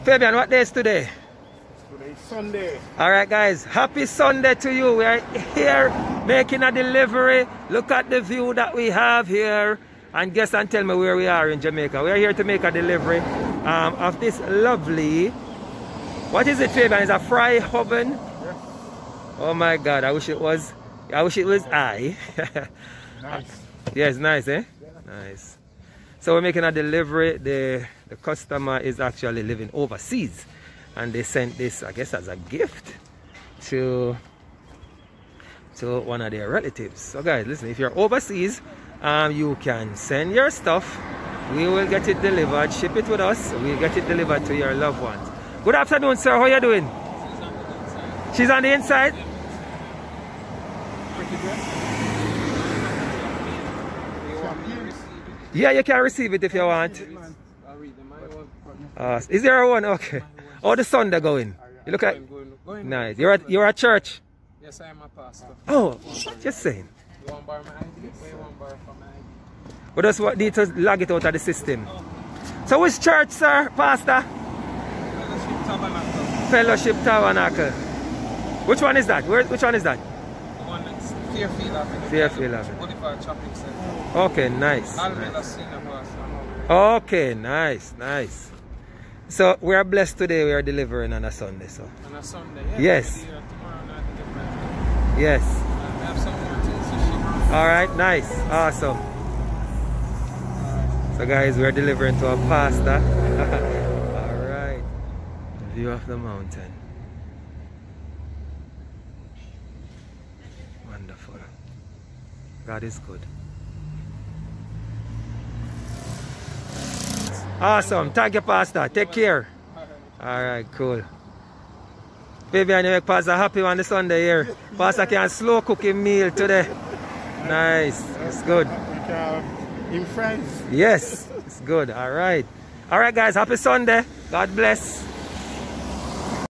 Fabian, what day is today? Today is Sunday. Alright guys, happy Sunday to you. We are here making a delivery. Look at the view that we have here. And guess and tell me where we are in Jamaica. We are here to make a delivery of this lovely, what is it, Fabian? It's a fry oven? Yes. Oh my God, I wish it was I. Nice. Yes, nice, eh? Yeah. Nice. So we're making a delivery. The customer is actually living overseas, and they sent this, I guess, as a gift to one of their relatives. So guys, listen, if you're overseas, you can send your stuff. We will get it delivered. Ship it with us. We'll get it delivered to your loved ones. Good afternoon, sir. How are you doing? She's on the inside. Yeah, you can receive it if you want. Is there one? Okay. Oh, the sun they're going. You look like nice. You're at church. Yes, I am a pastor. Oh, just saying. You want to borrow my ID? Where you want to borrow from my ID? We just need to log it out of the system. So which church, sir, pastor? Fellowship Tabernacle. Fellowship Tabernacle. Which one is that? Which one is that? The one that's Fairfield Avenue. Fairfield Avenue. Boulevard Shopping Center. Okay, nice. Okay, nice, nice. So we are blessed today. We are delivering on a Sunday. So. On a Sunday, yeah. Yes. Tomorrow night delivery. Yes. We have some more things to ship. All right, nice, awesome. So guys, we are delivering to a pastor. All right. View of the mountain. Wonderful. God is good. Awesome. Thank you, Pastor. Take care. Alright, cool. Baby, and you make Pastor happy on the Sunday here. Pastor can slow cook a meal today. Nice. It's good. In friends. Yes. It's good. Alright. Alright, guys. Happy Sunday. God bless.